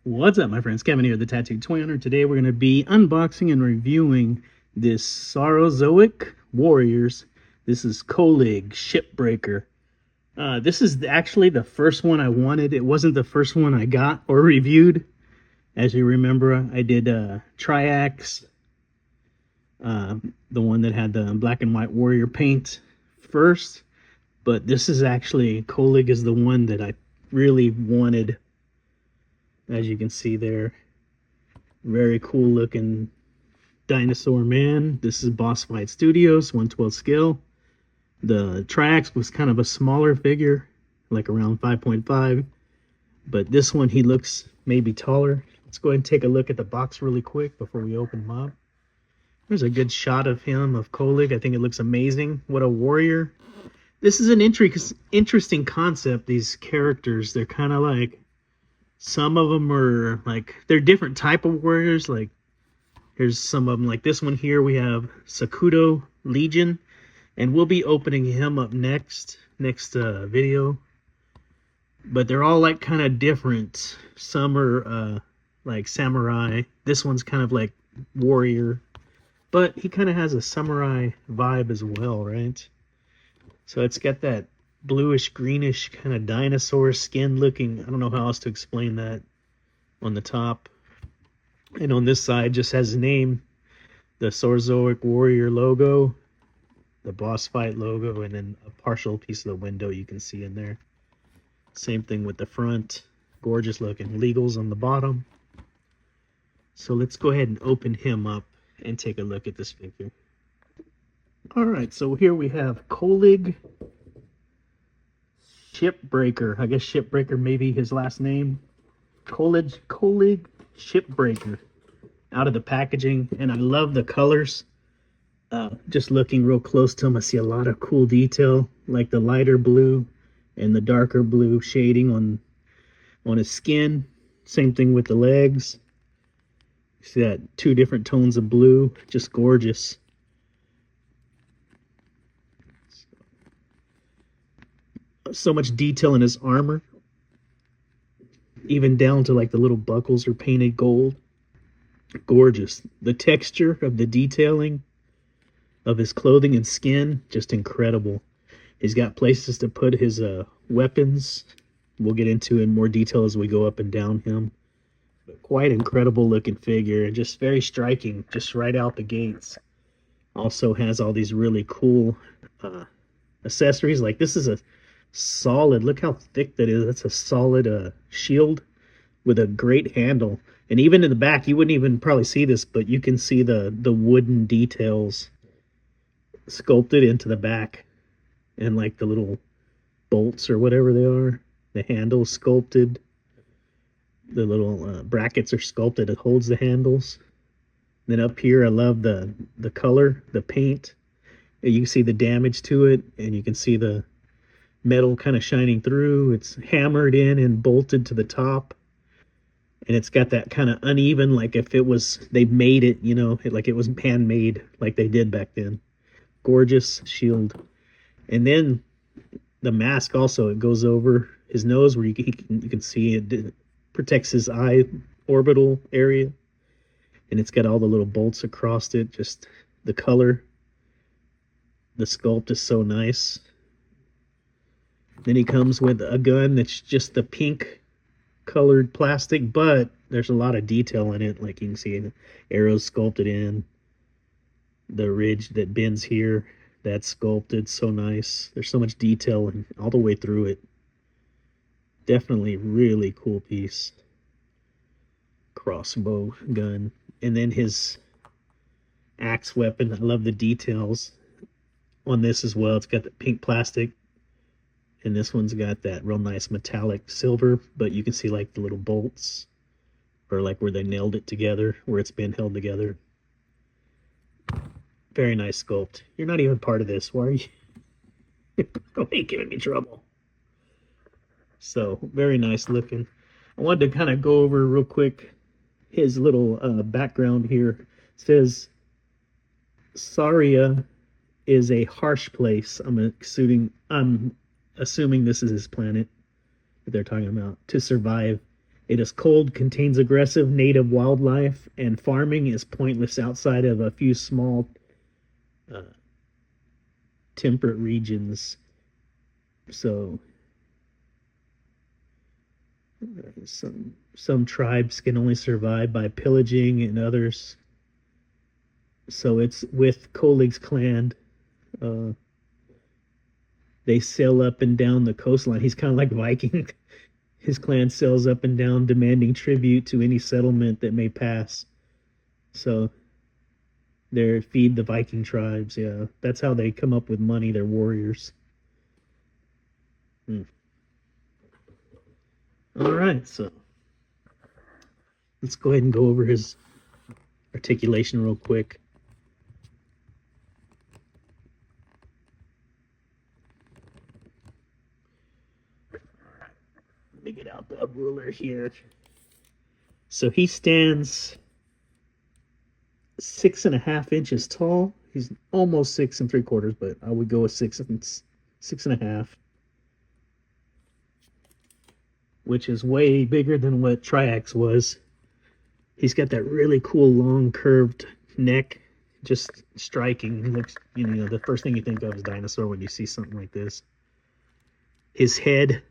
What's up, my friends? Kevin here, the Tattooed Toy Hunter. Today we're going to be unboxing and reviewing this Saurozoic Warriors. This is Kolig Shipbreaker. This is actually the first one I wanted. It wasn't the first one I got or reviewed. As you remember, I did Triax, the one that had the black and white warrior paint first. But this is actually, Kolig is the one that I really wanted. As you can see there, very cool looking dinosaur man. This is Boss Fight Studios, 1/12 scale. The Triax was kind of a smaller figure, like around 5.5, but this one he looks maybe taller. Let's go ahead and take a look at the box really quick before we open him up. There's a good shot of him, of Kolig. I think it looks amazing. What a warrior. This is an interesting concept, these characters. They're kind of like, some of them are like, they're different type of warriors. Like, here's some of them. Like this one here, we have Sakudo Legion, and we'll be opening him up next video. But they're all like kind of different. Some are like samurai. This one's kind of like warrior, but he kind of has a samurai vibe as well, right? So it's got that bluish greenish kind of dinosaur skin looking. I don't know how else to explain that. On the top and on this side just has a name, the Saurozoic Warrior logo, the Boss Fight logo, and then a partial piece of the window you can see in there. Same thing with the front, gorgeous looking legals on the bottom. So let's go ahead and open him up and take a look at this figure. All right, so here we have Kolig Shipbreaker. I guess Shipbreaker may be his last name. Kolig Shipbreaker out of the packaging, and I love the colors. Just looking real close to him, I see a lot of cool detail, like the lighter blue and the darker blue shading on his skin. Same thing with the legs. You see that two different tones of blue, just gorgeous. So much detail in his armor, even down to like the little buckles are painted gold. Gorgeous. The texture of the detailing of his clothing and skin, just incredible. He's got places to put his weapons. We'll get into in more detail as we go up and down him. But quite incredible looking figure, and just very striking, just right out the gates. Also has all these really cool accessories. Like this is a solid, look how thick that is. That's a solid shield with a great handle. And even in the back, you wouldn't even probably see this, but you can see the wooden details sculpted into the back, and like the little bolts or whatever they are, the handle sculpted, the little brackets are sculpted. It holds the handles. Then up here, I love the color, the paint. You can see the damage to it, and you can see the metal kind of shining through. It's hammered in and bolted to the top, and it's got that kind of uneven, like if it was, they made it, you know, like it was handmade, like they did back then. Gorgeous shield. And then the mask also, it goes over his nose where you can see it protects his eye orbital area, and it's got all the little bolts across it. Just the color, the sculpt is so nice. Then he comes with a gun that's just the pink colored plastic, but there's a lot of detail in it. Like you can see the arrows sculpted in, the ridge that bends here, that's sculpted so nice. There's so much detail and all the way through it. Definitely really cool piece. Crossbow gun. And then his axe weapon. I love the details on this as well. It's got the pink plastic, and this one's got that real nice metallic silver, but you can see like the little bolts, or like where they nailed it together, where it's been held together. Very nice sculpt. You're not even part of this. Why are you? Why are you giving me trouble? So very nice looking. I wanted to kind of go over real quick his little background here. It says Saria is a harsh place. I'm assuming this is his planet that they're talking about, to survive, It is cold, contains aggressive native wildlife, and farming is pointless outside of a few small uh, temperate regions. So some tribes can only survive by pillaging, and others. So it's with Kolig's clan. Uh, they sail up and down the coastline. He's kind of like Viking. His clan sails up and down, demanding tribute to any settlement that may pass. So they feed the Viking tribes. Yeah, that's how they come up with money. They're warriors. All right, so let's go ahead and go over his articulation real quick. Let me get out the ruler here. So he stands 6.5 inches tall. He's almost 6 3/4, but I would go with 6.5, which is way bigger than what Triax was. He's got that really cool long curved neck, just striking. He looks, the first thing you think of is dinosaur when you see something like this. His head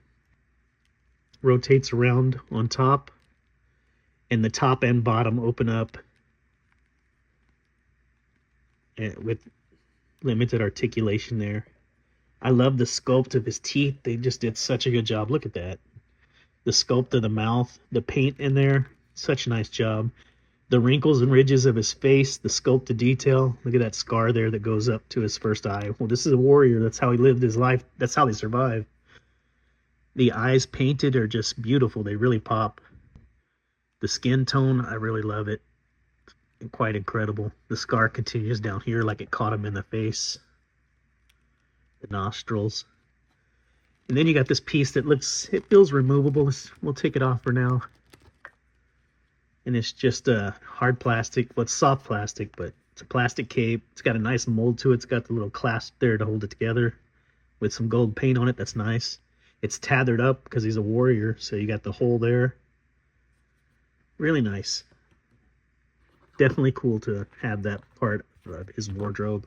rotates around on top, and the top and bottom open up with limited articulation there. I love the sculpt of his teeth. They just did such a good job. Look at that. The sculpt of the mouth, the paint in there, such a nice job. The wrinkles and ridges of his face, the sculpted detail. Look at that scar there that goes up to his first eye. Well, this is a warrior. That's how he lived his life. That's how they survived. The eyes painted are just beautiful. They really pop. The skin tone, I really love it. Quite incredible. The scar continues down here like it caught him in the face. The nostrils. And then you got this piece that it feels removable. We'll take it off for now. And it's just a hard plastic. Well, it's soft plastic, but it's a plastic cape. It's got a nice mold to it. It's got the little clasp there to hold it together with some gold paint on it. That's nice. It's tethered up because he's a warrior, so you got the hole there. Really nice. Definitely cool to have that part of his wardrobe.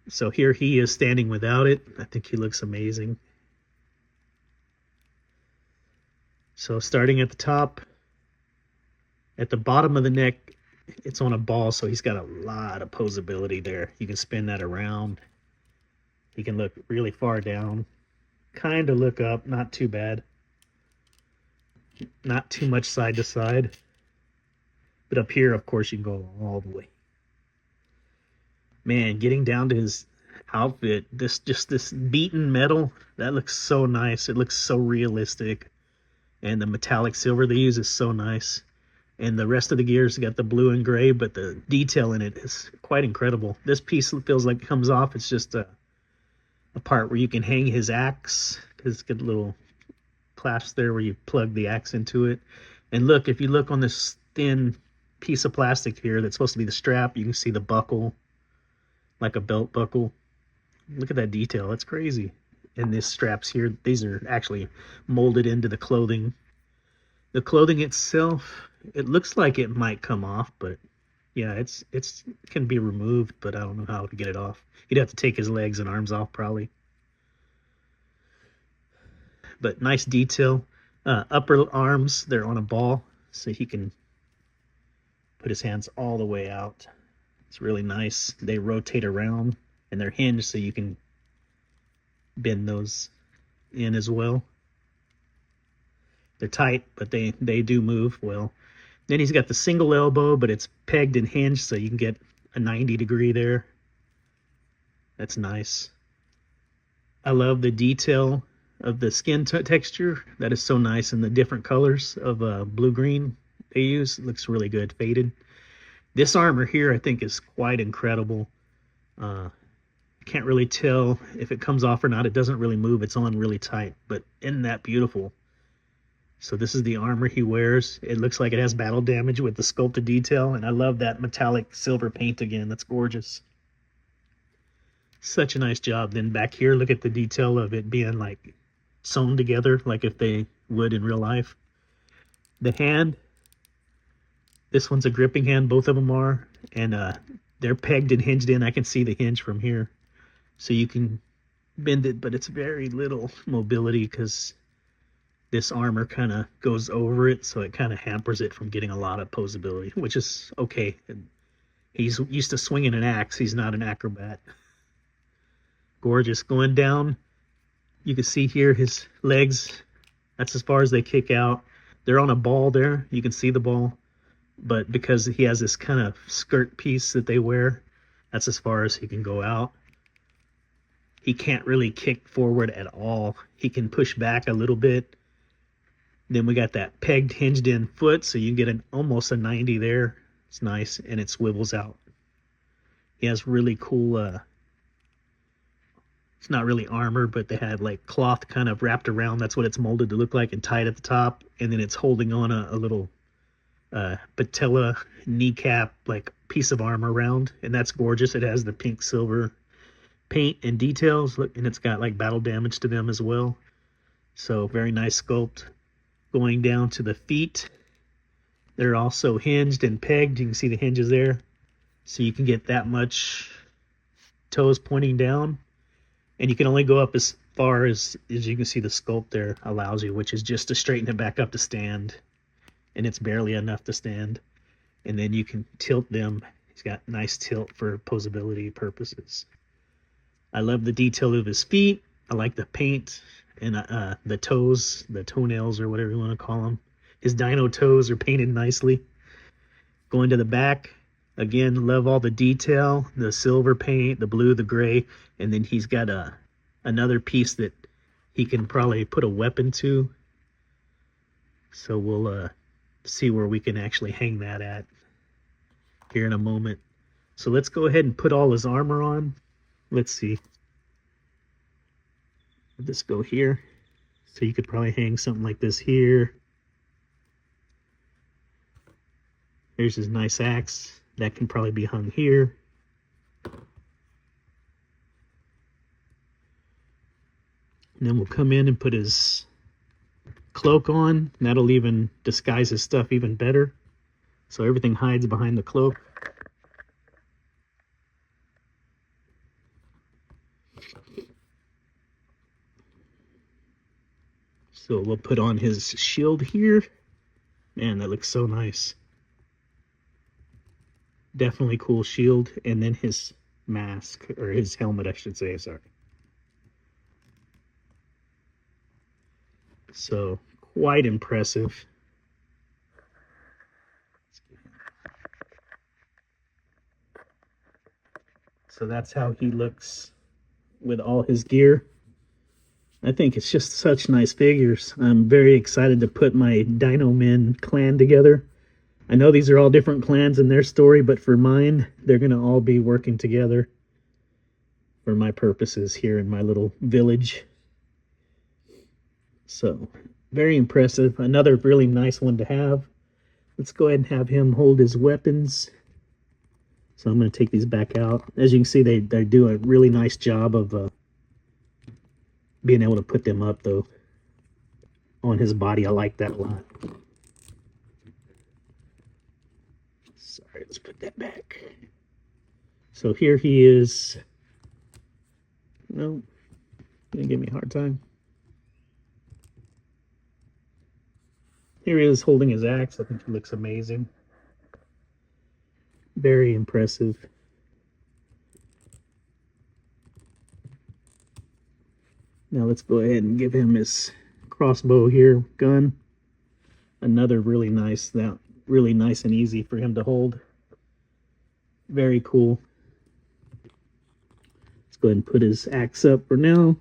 So here he is standing without it. I think he looks amazing. So starting at the top, at the bottom of the neck, it's on a ball, so he's got a lot of posability there. You can spin that around. He can look really far down, kind of look up, not too bad. Not too much side to side. But up here, of course, you can go all the way. Man, getting down to his outfit, this beaten metal, that looks so nice. It looks so realistic. And the metallic silver they use is so nice. And the rest of the gear's got the blue and gray, but the detail in it is quite incredible. This piece feels like it comes off. It's just a part where you can hang his axe, because it's got a little clasp there where you plug the axe into it. And look, if you look on this thin piece of plastic here that's supposed to be the strap, you can see the buckle, like a belt buckle. Look at that detail. That's crazy. And these straps here, these are actually molded into the clothing. The clothing itself, it looks like it might come off, but yeah, it can be removed, but I don't know how to get it off. You'd have to take his legs and arms off probably. But nice detail. Upper arms, they're on a ball, so he can put his hands all the way out. It's really nice. They rotate around, and they're hinged, so you can bend those in as well. They're tight, but they do move well. Then he's got the single elbow, but it's pegged and hinged, so you can get a 90-degree there. That's nice. I love the detail of the skin texture. That is so nice, and the different colors of blue-green they use. It looks really good, faded. This armor here, I think, is quite incredible. Can't really tell if it comes off or not. It doesn't really move. It's on really tight, but isn't that beautiful? So this is the armor he wears. It looks like it has battle damage with the sculpted detail, and I love that metallic silver paint again. That's gorgeous. Such a nice job. Then back here, look at the detail of it being like sewn together, like if they would in real life. The hand, this one's a gripping hand, both of them are, and they're pegged and hinged in. I can see the hinge from here, so you can bend it, but it's very little mobility because this armor kind of goes over it, so it kind of hampers it from getting a lot of posability, which is okay. He's used to swinging an axe. He's not an acrobat. Gorgeous. Going down, you can see here his legs. That's as far as they kick out. They're on a ball there. You can see the ball. But because he has this kind of skirt piece that they wear, that's as far as he can go out. He can't really kick forward at all. He can push back a little bit. Then we got that pegged, hinged in foot, so you get almost a 90 there. It's nice, and it swivels out. He has really cool, it's not really armor, but they had like cloth kind of wrapped around. That's what it's molded to look like, and tied at the top. And then it's holding on a little patella kneecap like piece of armor around, and that's gorgeous. It has the pink silver paint and details, and it's got like battle damage to them as well. So very nice sculpt. Going down to the feet, they're also hinged and pegged. You can see the hinges there, so you can get that much toes pointing down, and you can only go up as far as you can see the sculpt there allows you, which is just to straighten it back up to stand, and it's barely enough to stand. And then you can tilt them. He's got nice tilt for posability purposes. I love the detail of his feet. I like the paint and the toes, the toenails, or whatever you want to call them. His dino toes are painted nicely. Going to the back, again, love all the detail, the silver paint, the blue, the gray, and then he's got another piece that he can probably put a weapon to. So we'll see where we can actually hang that at here in a moment. So let's go ahead and put all his armor on. Let's see. Let this go here. So you could probably hang something like this here. There's his nice axe. That can probably be hung here. And then we'll come in and put his cloak on. That'll even disguise his stuff even better. So everything hides behind the cloak. So we'll put on his shield here. Man, that looks so nice. Definitely cool shield. And then his mask, or his helmet, I should say, sorry. So, quite impressive. So that's how he looks with all his gear. I think it's just such nice figures. I'm very excited to put my Dino Men clan together. I know these are all different clans in their story, but for mine, they're going to all be working together for my purposes here in my little village. So, very impressive. Another really nice one to have. Let's go ahead and have him hold his weapons. So I'm going to take these back out. As you can see, they do a really nice job of being able to put them up, though, on his body. I like that a lot. Sorry, let's put that back. So here he is. No, gonna give me a hard time. Here he is holding his axe. I think he looks amazing. Very impressive. Now let's go ahead and give him his crossbow here, gun. Another really nice, really nice and easy for him to hold. Very cool. Let's go ahead and put his axe up for now.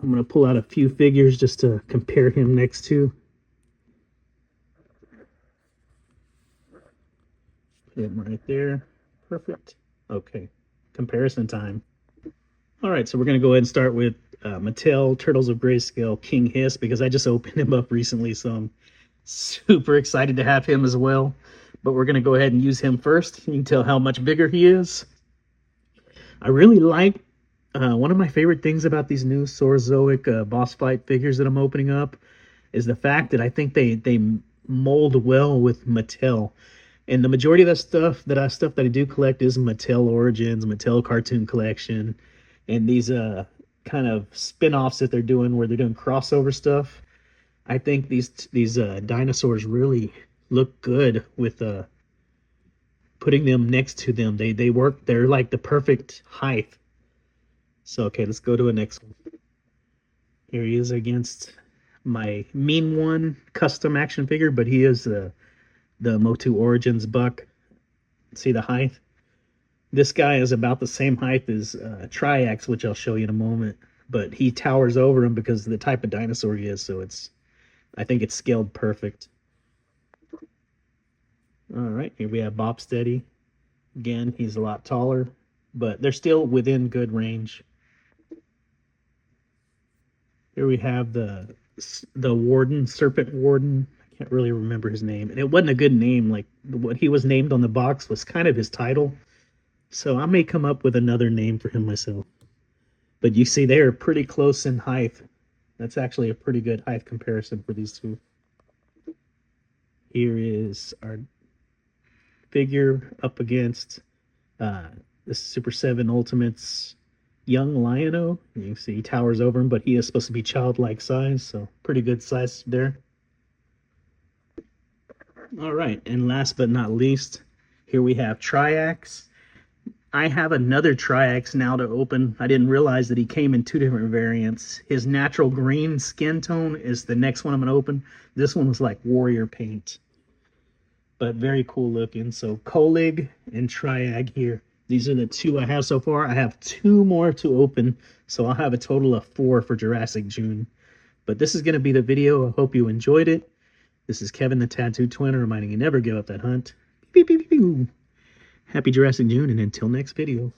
I'm going to pull out a few figures just to compare him next to. Put him right there. Perfect. Okay. Comparison time. All right, so we're going to go ahead and start with Mattel Turtles of Grayscale King Hiss, because I just opened him up recently, so I'm super excited to have him as well. But we're going to go ahead and use him first. You can tell how much bigger he is. I really like one of my favorite things about these new Saurozoic boss fight figures that I'm opening up is the fact that I think they mold well with Mattel. And the majority of that stuff that I do collect is Mattel Origins, Mattel Cartoon Collection, and these kind of spin-offs that they're doing where they're doing crossover stuff. I think these dinosaurs really look good with putting them next to them. They work. They're like the perfect height. So okay, let's go to a next one. Here he is against my Mean One custom action figure, but he is the Motu Origins buck. See the height? This guy is about the same height as Triax, which I'll show you in a moment. But he towers over him because of the type of dinosaur he is. So I think it's scaled perfect. All right, here we have Bobsteady. Again, he's a lot taller, but they're still within good range. Here we have the warden, serpent warden. I can't really remember his name, and it wasn't a good name. Like what he was named on the box was kind of his title, so I may come up with another name for him myself. But you see, they are pretty close in height. That's actually a pretty good height comparison for these two. Here is our figure up against the Super 7 Ultimates young Lion-O. You can see he towers over him, but he is supposed to be childlike size, so pretty good size there. All right, and last but not least, here we have Triax. I have another Triax now to open. I didn't realize that he came in two different variants. His natural green skin tone is the next one I'm going to open. This one was like warrior paint, but very cool looking. So Kolig and Triag here. These are the two I have so far. I have two more to open, so I'll have a total of 4 for Jurassic June. But this is going to be the video. I hope you enjoyed it. This is Kevin the Tattooed Twinner reminding you never give up that hunt. Beep, beep, beep, beep. Happy Jurassic June, and until next video.